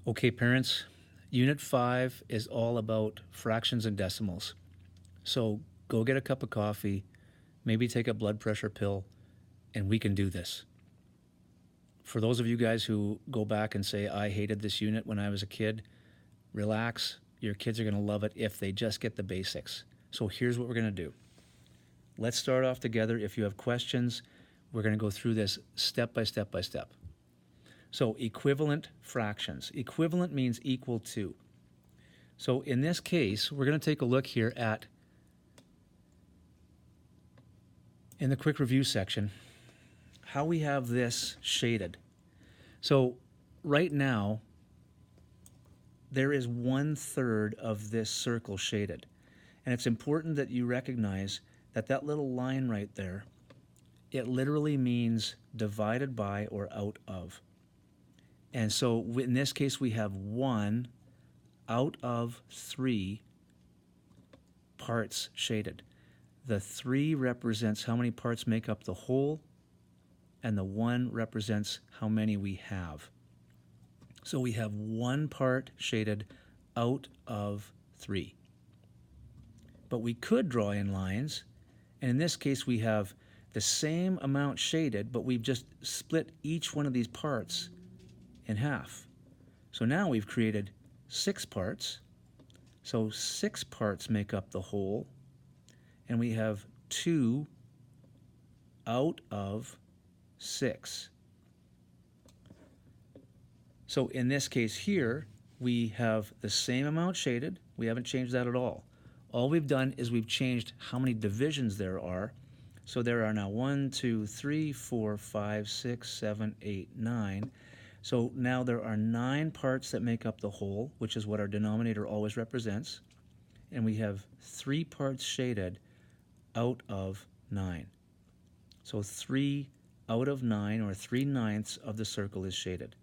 Okay, parents, Unit 5 is all about fractions and decimals. So go get a cup of coffee, maybe take a blood pressure pill, and we can do this. For those of you guys who go back and say, I hated this unit when I was a kid, relax. Your kids are going to love it if they just get the basics. So here's what we're going to do. Let's start off together. If you have questions, we're going to go through this step by step by step. So equivalent fractions. Equivalent means equal to. So in this case, we're going to take a look here at, in the quick review section, how we have this shaded. So right now, there is 1/3 of this circle shaded. And it's important that you recognize that that little line right there, it literally means divided by or out of. And so in this case, we have 1 out of 3 parts shaded. The 3 represents how many parts make up the whole, and the 1 represents how many we have. So we have 1 part shaded out of 3. But we could draw in lines, and in this case we have the same amount shaded, but we've just split each one of these parts in half. So now we've created 6 parts. So 6 parts make up the whole, and we have 2 out of 6. So in this case here, we have the same amount shaded. We haven't changed that at all. All we've done is we've changed how many divisions there are. So there are now 1, 2, 3, 4, 5, 6, 7, 8, 9. So now there are 9 parts that make up the whole, which is what our denominator always represents. And we have 3 parts shaded out of 9. So 3 out of 9, or 3/9 of the circle, is shaded.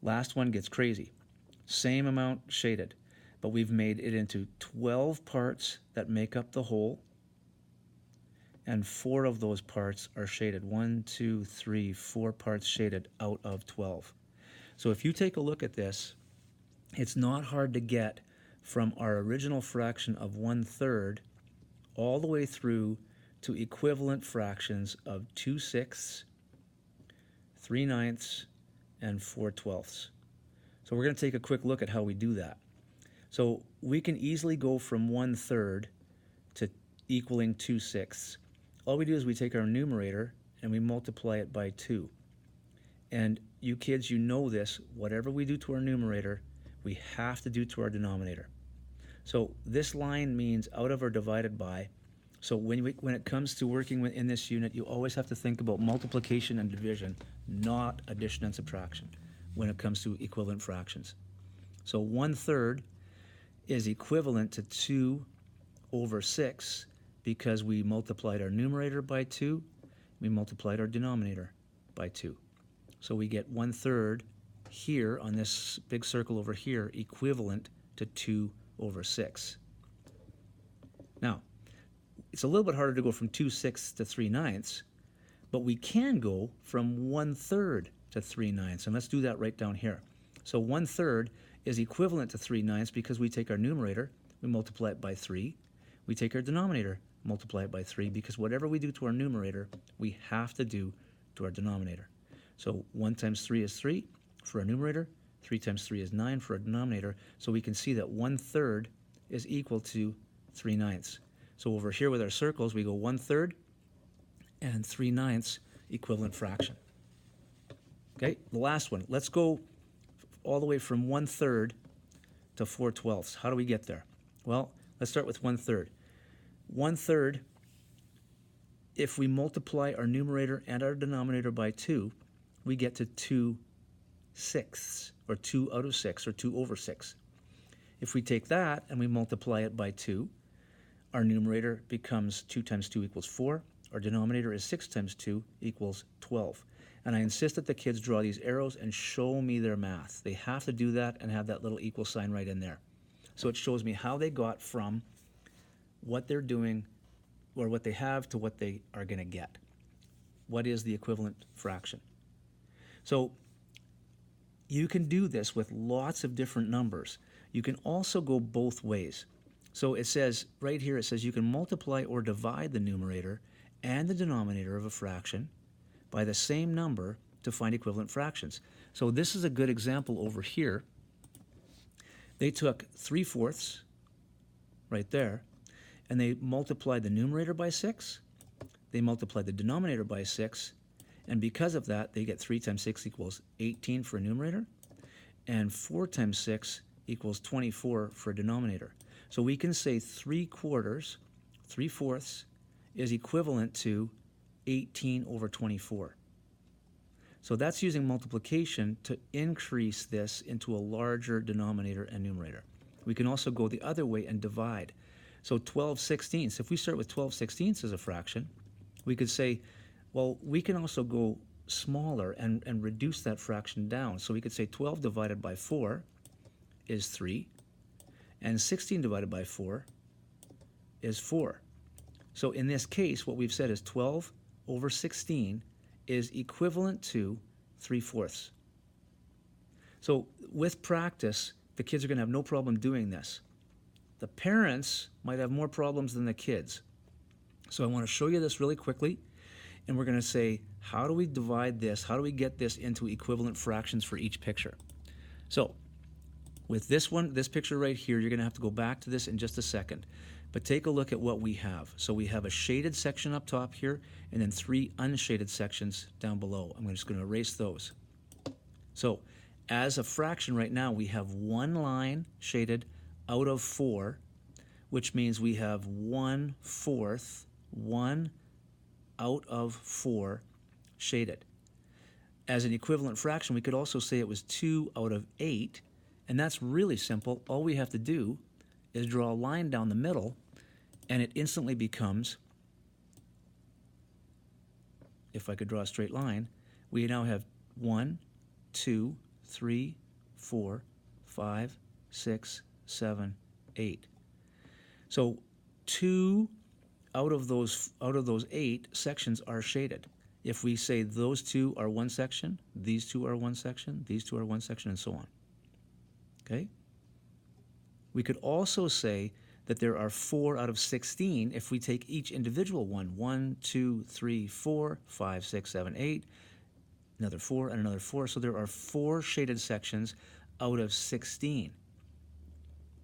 Last one gets crazy. Same amount shaded, but we've made it into 12 parts that make up the whole, and 4 of those parts are shaded. 1, 2, 3, 4 parts shaded out of 12. So if you take a look at this, it's not hard to get from our original fraction of 1/3 all the way through to equivalent fractions of 2/6, 3/9, and 4/12. So we're going to take a quick look at how we do that. So we can easily go from 1/3 to equaling 2/6. All we do is we take our numerator and we multiply it by 2. And you kids, you know this, whatever we do to our numerator, we have to do to our denominator. So this line means out of or divided by. So when it comes to working in this unit, you always have to think about multiplication and division, not addition and subtraction when it comes to equivalent fractions. So 1/3 is equivalent to 2 over 6 because we multiplied our numerator by 2, we multiplied our denominator by 2. So we get 1/3 here on this big circle over here equivalent to 2 over 6. Now, it's a little bit harder to go from 2/6 to 3/9, but we can go from 1/3 to 3/9, and let's do that right down here. So 1/3 is equivalent to 3/9 because we take our numerator, we multiply it by 3. We take our denominator, multiply it by 3, because whatever we do to our numerator, we have to do to our denominator. So 1 times 3 is 3 for our numerator, 3 times 3 is 9 for our denominator, so we can see that 1/3 is equal to 3/9. So over here with our circles, we go 1/3 and 3/9 equivalent fraction. Okay, the last one. Let's go all the way from 1/3 to 4/12. How do we get there? Well, let's start with 1/3. 1/3, if we multiply our numerator and our denominator by 2, we get to 2/6, or 2 out of 6, or 2 over 6. If we take that and we multiply it by 2, our numerator becomes 2 times 2 equals 4. Our denominator is 6 times 2 equals 12. And I insist that the kids draw these arrows and show me their math. They have to do that and have that little equal sign right in there. So it shows me how they got from what they're doing, or what they have, to what they are going to get. What is the equivalent fraction? So You can do this with lots of different numbers. You can also go both ways. So it says, right here, it says you can multiply or divide the numerator and the denominator of a fraction by the same number to find equivalent fractions. So this is a good example over here. They took 3/4 right there, and they multiplied the numerator by 6, they multiplied the denominator by 6, and because of that, they get 3 times 6 equals 18 for a numerator, and 4 times 6 equals 24 for a denominator. So we can say 3/4, 3/4 is equivalent to 18 over 24. So that's using multiplication to increase this into a larger denominator and numerator. We can also go the other way and divide. So 12/16, if we start with 12/16 as a fraction, we could say, well, we can also go smaller and reduce that fraction down. So we could say 12 divided by 4 is 3, and 16 divided by 4 is 4. So in this case, what we've said is 12 over 16 is equivalent to 3/4. So with practice, the kids are going to have no problem doing this. The parents might have more problems than the kids. So I want to show you this really quickly, and we're going to say, how do we divide this? How do we get this into equivalent fractions for each picture? So with this one, this picture right here, you're going to have to go back to this in just a second. But take a look at what we have. So we have a shaded section up top here, and then 3 unshaded sections down below. I'm just going to erase those. So as a fraction right now, we have 1 line shaded out of 4, which means we have 1/4, 1 out of 4 shaded. As an equivalent fraction, we could also say it was 2 out of 8, and that's really simple. All we have to do is draw a line down the middle, and it instantly becomes, if I could draw a straight line, we now have 1, 2, 3, 4, 5, 6, 7, 8. So 2 out of those 8 sections are shaded. If we say those 2 are one section, these 2 are one section, these 2 are one section, and so on. Okay? We could also say that there are 4 out of 16 if we take each individual one. 1, 2, 3, 4, 5, 6, 7, 8, another 4, and another 4. So there are 4 shaded sections out of 16.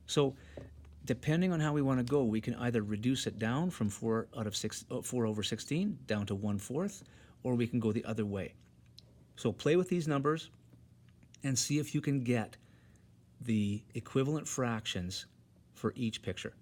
So depending on how we want to go, we can either reduce it down from 4 over 16 down to 1/4, or we can go the other way. So play with these numbers and see if you can get the equivalent fractions for each picture.